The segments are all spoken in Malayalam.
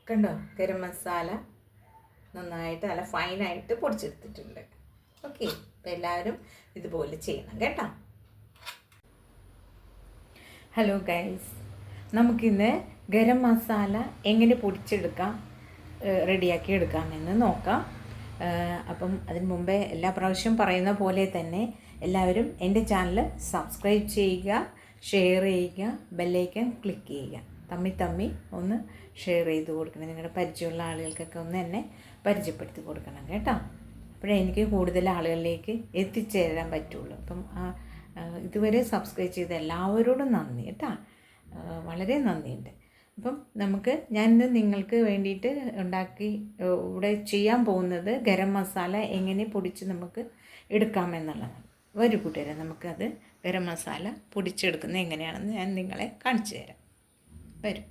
കണ്ടോ, ഗരം മസാല നന്നായിട്ട് നല്ല ഫൈനായിട്ട് പൊടിച്ചെടുത്തിട്ടുണ്ട്. ഓക്കെ, അപ്പോൾ എല്ലാവരും ഇതുപോലെ ചെയ്യണം കേട്ടോ. ഹലോ ഗൈസ്, നമുക്കിന്ന് ഗരം മസാല എങ്ങനെ പൊടിച്ചെടുക്കാം, റെഡിയാക്കി എടുക്കാമെന്ന് നോക്കാം. അപ്പം അതിന് മുമ്പേ എല്ലാ പ്രാവശ്യം പറയുന്ന പോലെ തന്നെ എല്ലാവരും എൻ്റെ ചാനൽ സബ്സ്ക്രൈബ് ചെയ്യുക, ഷെയർ ചെയ്യുക, ബെല്ലൈക്കൺ ക്ലിക്ക് ചെയ്യുക. തമ്മി ഒന്ന് ഷെയർ ചെയ്ത് കൊടുക്കണം. നിങ്ങളുടെ പരിചയമുള്ള ആളുകൾക്കൊക്കെ ഒന്ന് എന്നെ പരിചയപ്പെടുത്തി കൊടുക്കണം കേട്ടോ. അപ്പോഴേ എനിക്ക് കൂടുതൽ ആളുകളിലേക്ക് എത്തിച്ചേരാൻ പറ്റുള്ളൂ. അപ്പം ഇതുവരെ സബ്സ്ക്രൈബ് ചെയ്ത എല്ലാവരോടും നന്ദി കേട്ടോ, വളരെ നന്ദിയുണ്ട്. അപ്പം ഞാനിന്ന് നിങ്ങൾക്ക് വേണ്ടിയിട്ട് ഇവിടെ ചെയ്യാൻ പോകുന്നത് ഗരം മസാല എങ്ങനെ പൊടിച്ച് നമുക്ക് എടുക്കാമെന്നുള്ളതാണ്. വരൂ കൂട്ടുകാരെ, നമുക്കത് ഗരം മസാല പൊടിച്ചെടുക്കുന്നത് എങ്ങനെയാണെന്ന് ഞാൻ നിങ്ങളെ കാണിച്ചു തരാം. വരും.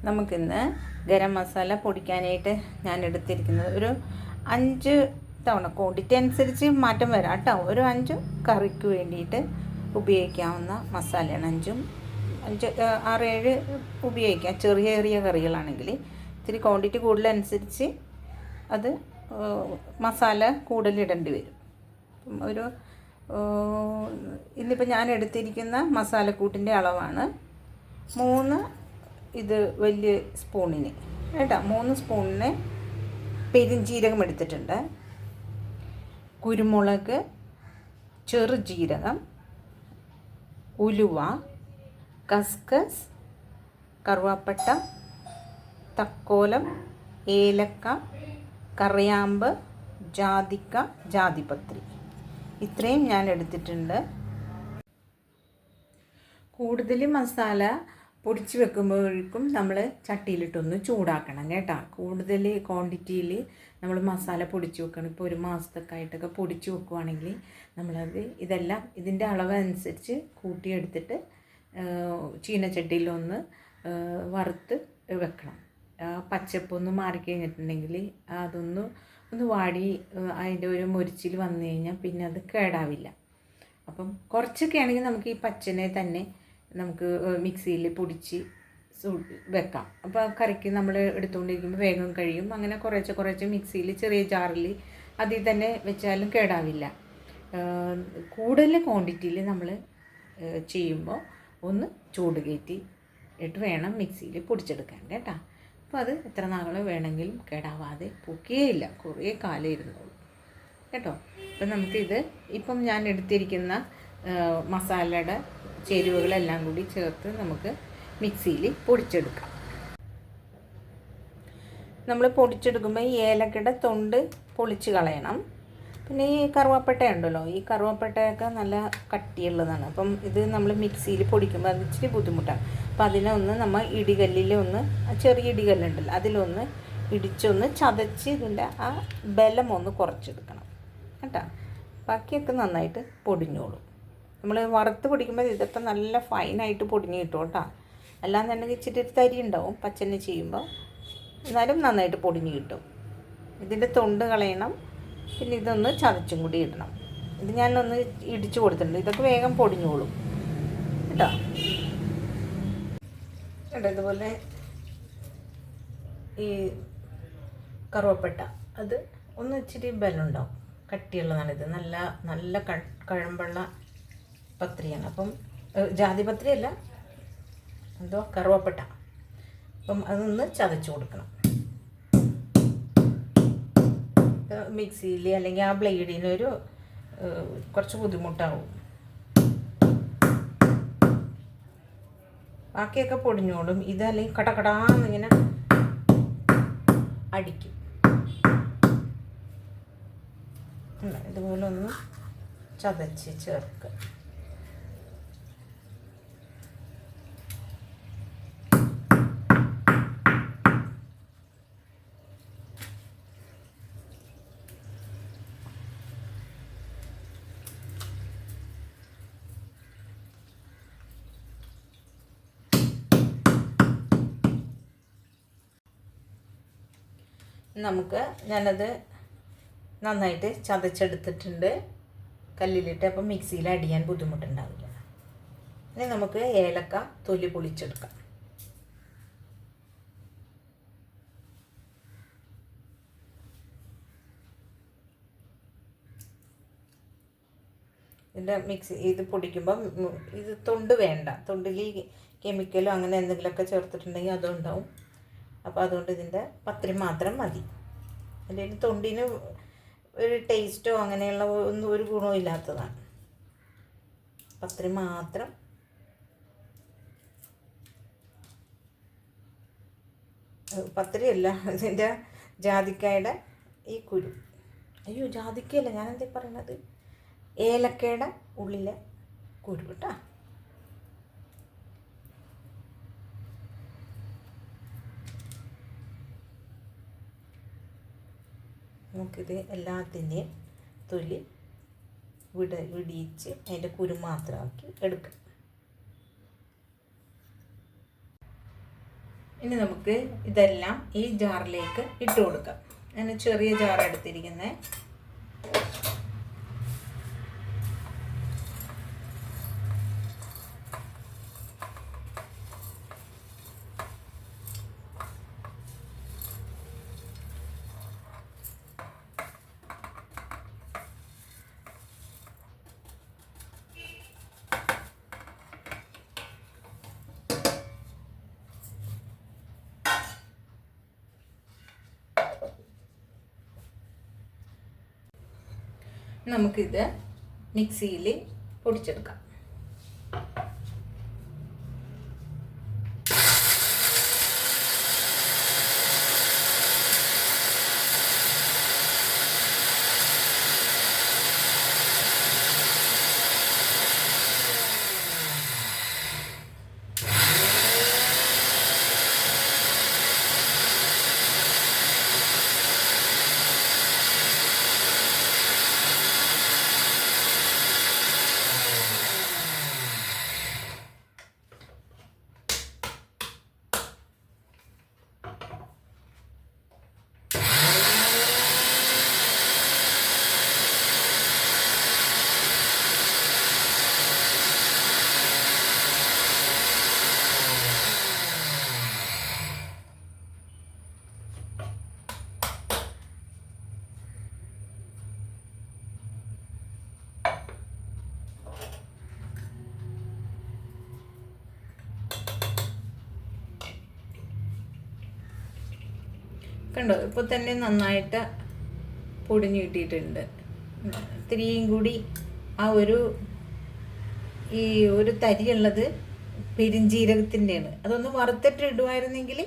നമുക്കിന്ന് ഗരം മസാല പൊടിക്കാനായിട്ട് ഞാൻ എടുത്തിരിക്കുന്നത് ഒരു 5 തവണ, ക്വാണ്ടിറ്റി അനുസരിച്ച് മാറ്റം വരാം കേട്ടോ. ഒരു 5 കറിക്ക് വേണ്ടിയിട്ട് ഉപയോഗിക്കാവുന്ന മസാലയാണ്. 5, 6, 7 ഉപയോഗിക്കാം. ചെറിയ കറികളാണെങ്കിൽ ഇത്തിരി ക്വാണ്ടിറ്റി കൂടുതലനുസരിച്ച് അത് മസാല കൂടുതലിടേണ്ടി വരും. ഒരു ഇന്നിപ്പോൾ ഞാൻ എടുത്തിരിക്കുന്ന മസാലക്കൂട്ടിൻ്റെ അളവാണ് 3 വലിയ സ്പൂണിന് കേട്ടോ. 3 സ്പൂണിന് പെരുംജീരകം എടുത്തിട്ടുണ്ട്, കുരുമുളക്, ചെറുജീരകം, ഉലുവ, കസ്കസ്, കറുവാപ്പട്ട, തക്കോലം, ഏലക്ക, കറിയാമ്പ്, ജാതിക്ക, ജാതിപത്രി, ഇത്രയും ഞാൻ എടുത്തിട്ടുണ്ട്. കൂടുതൽ മസാല പൊടിച്ച് വെക്കുമ്പോഴേക്കും നമ്മൾ ചട്ടിയിലിട്ടൊന്ന് ചൂടാക്കണം കേട്ടോ. കൂടുതൽ ക്വാണ്ടിറ്റിയിൽ നമ്മൾ മസാല പൊടിച്ച് വെക്കണം. ഇപ്പോൾ ഒരു മാസത്തേക്കായിട്ടൊക്കെ പൊടിച്ച് വെക്കുവാണെങ്കിൽ നമ്മളത് ഇതെല്ലാം ഇതിൻ്റെ അളവ് അനുസരിച്ച് കൂട്ടിയെടുത്തിട്ട് ചീനച്ചട്ടിയിലൊന്ന് വറുത്ത് വെക്കണം. പച്ചപ്പൊന്ന് മാറിക്കഴിഞ്ഞിട്ടുണ്ടെങ്കിൽ ഒന്ന് വാടി അതിൻ്റെ ഒരു മൊരിച്ചിൽ വന്നു കഴിഞ്ഞാൽ പിന്നെ അത് കേടാവില്ല. അപ്പം കുറച്ചൊക്കെ ആണെങ്കിൽ നമുക്ക് ഈ പച്ചനെ തന്നെ നമുക്ക് മിക്സിയിൽ പൊടിച്ച് വെക്കാം. അപ്പോൾ കറിക്ക് നമ്മൾ എടുത്തുകൊണ്ടിരിക്കുമ്പോൾ വേഗം കഴിയും. അങ്ങനെ കുറച്ച് മിക്സിയിൽ ചെറിയ ജാറിൽ അതിൽ തന്നെ വെച്ചാലും കേടാവില്ല. കൂടുതൽ ക്വാണ്ടിറ്റിയിൽ നമ്മൾ ചെയ്യുമ്പോൾ ഒന്ന് ചൂട് കയറ്റി ഇട്ട് വേണം മിക്സിയിൽ പൊടിച്ചെടുക്കാൻ കേട്ടോ. അപ്പോൾ അത് എത്ര നാൾ വേണമെങ്കിലും കേടാവാതെ പൊക്കുകയില്ല, കുറേ കാലം ഇരുന്നോളൂ കേട്ടോ. അപ്പം ഇപ്പം ഞാൻ എടുത്തിരിക്കുന്ന മസാലയുടെ ചേരുവകളെല്ലാം കൂടി ചേർത്ത് നമുക്ക് മിക്സിയിൽ പൊടിച്ചെടുക്കാം. നമ്മൾ പൊടിച്ചെടുക്കുമ്പോൾ ഈ ഏലക്കയുടെ തൊണ്ട് പൊളിച്ച് കളയണം. പിന്നെ ഈ കറുവാപ്പട്ട ഉണ്ടല്ലോ, ഈ കറുവാപ്പട്ടയൊക്കെ നല്ല കട്ടിയുള്ളതാണ്. അപ്പം ഇത് നമ്മൾ മിക്സിയിൽ പൊടിക്കുമ്പോൾ അത് ഇച്ചിരി ബുദ്ധിമുട്ടാണ്. അപ്പോൾ അതിനൊന്ന് നമ്മൾ ചെറിയ ഇടികല്ലുണ്ടല്ലോ അതിലൊന്ന് ഇടിച്ചൊന്ന് ചതച്ച് ഇതിൻ്റെ ആ ബലം ഒന്ന് കുറച്ചെടുക്കണം കേട്ടോ. ബാക്കിയൊക്കെ നന്നായിട്ട് പൊടിഞ്ഞോളും. നമ്മൾ വറുത്ത് പൊടിക്കുമ്പോൾ ഇതൊക്കെ നല്ല ഫൈനായിട്ട് പൊടിഞ്ഞ് കിട്ടും കേട്ടോ. അല്ലാന്നുണ്ടെങ്കിൽ ഇച്ചിരി തരി ഉണ്ടാവും പച്ചനെ ചെയ്യുമ്പോൾ, എന്നാലും നന്നായിട്ട് പൊടിഞ്ഞ് കിട്ടും. ഇതിൻ്റെ തൊണ്ട് കളയണം. പിന്നെ ഇതൊന്ന് ചതച്ചും കൂടി ഇടണം. ഇത് ഞാനൊന്ന് ഇടിച്ചു കൊടുത്തിട്ടുണ്ട്. ഇതൊക്കെ വേഗം പൊടിഞ്ഞോളും കേട്ടോ. ഇതുപോലെ ഈ കറുവപ്പട്ട അത് ഒന്ന് ഇച്ചിരി ബലമുണ്ടാവും, കട്ടിയുള്ളതാണിത്. നല്ല കഴമ്പുള്ള പത്രിയാണ്. അപ്പം ജാതിപത്രിയല്ല, കറുവപ്പട്ട. അപ്പം അതൊന്ന് ചതച്ചു കൊടുക്കണം. മിക്സിയിൽ അല്ലെങ്കിൽ ആ ബ്ലേഡിനൊരു കുറച്ച് ബുദ്ധിമുട്ടാവും. ബാക്കിയൊക്കെ പൊടിഞ്ഞോളും. ഇതല്ലെങ്കിൽ കടകടാന്നിങ്ങനെ അടിക്കും. ഇതുപോലെ ഒന്ന് ചതച്ച് ചേർക്കുക. ഞാനത് നന്നായിട്ട് ചതച്ചെടുത്തിട്ടുണ്ട് കല്ലിലിട്ട്. അപ്പം മിക്സിയിൽ അടിയാൻ ബുദ്ധിമുട്ടുണ്ടാവില്ല. ഇനി നമുക്ക് ഏലക്ക തൊലി പൊളിച്ചെടുക്കാം. ഇതിൻ്റെ മിക്സി ഇത് പൊടിക്കുമ്പം ഇത് തൊണ്ട് വേണ്ട, തൊണ്ടിൽ കെമിക്കലോ അങ്ങനെ എന്തെങ്കിലുമൊക്കെ ചേർത്തിട്ടുണ്ടെങ്കിൽ അതുണ്ടാവും. അപ്പോൾ അതുകൊണ്ട് ഇതിൻ്റെ പത്തിരി മാത്രം മതി. അതിൻ്റെ തൊണ്ടിന് ഒരു ടേസ്റ്റോ അങ്ങനെയുള്ള ഒന്നും ഒരു ഗുണവും ഇല്ലാത്തതാണ്. പത്തിരി മാത്രം. പത്തിരിയല്ല, ഇതിൻ്റെ ജാതിക്കയുടെ ഈ കുരു. അയ്യോ, ജാതിക്കയല്ല, ഞാനെന്താ പറയണത്, ഏലക്കയുടെ ഉള്ളിലെ കുരു കേട്ടോ. നമുക്കിത് എല്ലാത്തിൻ്റെയും തൊലി വിടിയിച്ച് അതിൻ്റെ കുരു മാത്രമാക്കി എടുക്കാം. ഇനി നമുക്ക് ഇതെല്ലാം ഈ ജാറിലേക്ക് ഇട്ട് കൊടുക്കാം. ഞാൻ ചെറിയ ജാർ എടുത്തിരിക്കുന്നത്. നമുക്കിത് മിക്സിയിൽ പൊടിച്ചെടുക്കാം. കണ്ടോ, ഇപ്പോൾ തന്നെ നന്നായിട്ട് പൊടിഞ്ഞ് കിട്ടിയിട്ടുണ്ട്. ഇത്തിരിയും കൂടി ആ ഒരു തരിയുള്ളത് പെരിഞ്ജീരകത്തിൻ്റെയാണ്. അതൊന്ന് വറുത്തിട്ട് ഇടുമായിരുന്നെങ്കിൽ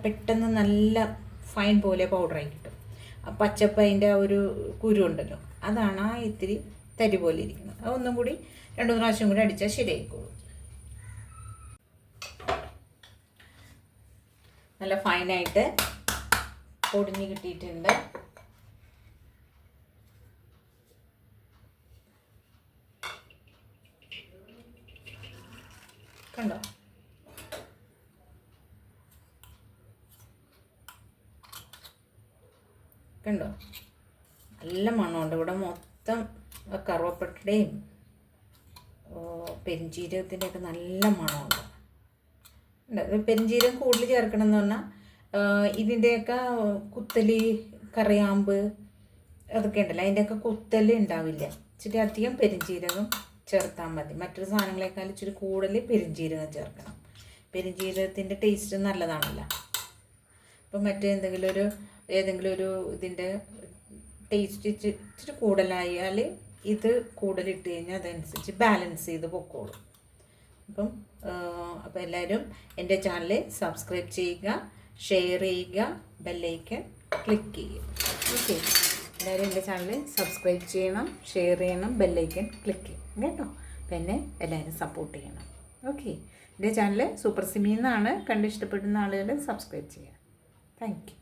പെട്ടെന്ന് നല്ല ഫൈൻ പോലെ പൗഡറായി കിട്ടും. ആ പച്ചപ്പതിൻ്റെ ആ ഒരു കുരു ഉണ്ടല്ലോ, അതാണ് ആ ഇത്തിരി തരി പോലെ ഇരിക്കുന്നത്. അതൊന്നും കൂടി 2-3 പ്രാവശ്യം കൂടി അടിച്ചാൽ ശരിയായിക്കോളും. നല്ല ഫൈനായിട്ട് പൊടിഞ്ഞ് കിട്ടിയിട്ടുണ്ട്. കണ്ടോ, കണ്ടോ, നല്ല മണമുണ്ട്. ഇവിടെ മൊത്തം കറുവപ്പട്ടയുടെയും പെരിഞ്ജീരകത്തിൻ്റെയൊക്കെ നല്ല മണമുണ്ട്. പെരിഞ്ജീരകം കൂടുതൽ ചേർക്കണം എന്ന് പറഞ്ഞാൽ ഇതിൻ്റെയൊക്കെ കുത്തൽ, കറിയാമ്പ് അതൊക്കെ ഉണ്ടല്ലോ, അതിൻ്റെയൊക്കെ കുത്തൽ ഉണ്ടാവില്ല. ഇച്ചിരി അധികം പെരിഞ്ജീരകം ചേർത്താൽ മതി. മറ്റൊരു സാധനങ്ങളെക്കാൾ ഇച്ചിരി കൂടുതൽ പെരിഞ്ജീരകം ചേർക്കണം. പെരിഞ്ജീരകത്തിൻ്റെ ടേസ്റ്റ് നല്ലതാണല്ലോ. അപ്പം ഏതെങ്കിലും ഒരു ഇതിൻ്റെ ടേസ്റ്റ് ഇച്ചിരി കൂടുതലായാൽ ഇത് കൂടുതലിട്ട് കഴിഞ്ഞാൽ അതനുസരിച്ച് ബാലൻസ് ചെയ്ത് പൊക്കോളും. അപ്പം എല്ലാവരും എൻ്റെ ചാനൽ സബ്സ്ക്രൈബ് ചെയ്യുക, ഷെയർ ചെയ്യുക, ബെല്ലൈക്കൺ ക്ലിക്ക് ചെയ്യുക. ഓക്കെ, എല്ലാവരും എൻ്റെ ചാനൽ സബ്സ്ക്രൈബ് ചെയ്യണം, ഷെയർ ചെയ്യണം, ബെല്ലൈക്കൺ ക്ലിക്ക് ചെയ്യണം കേട്ടോ. പിന്നെ എല്ലാവരും സപ്പോർട്ട് ചെയ്യണം. ഓക്കെ, എൻ്റെ ചാനൽ സൂപ്പർ സിമി എന്നാണ്. കണ്ട് ഇഷ്ടപ്പെടുന്ന ആളുകൾ സബ്സ്ക്രൈബ് ചെയ്യുക. Thank you.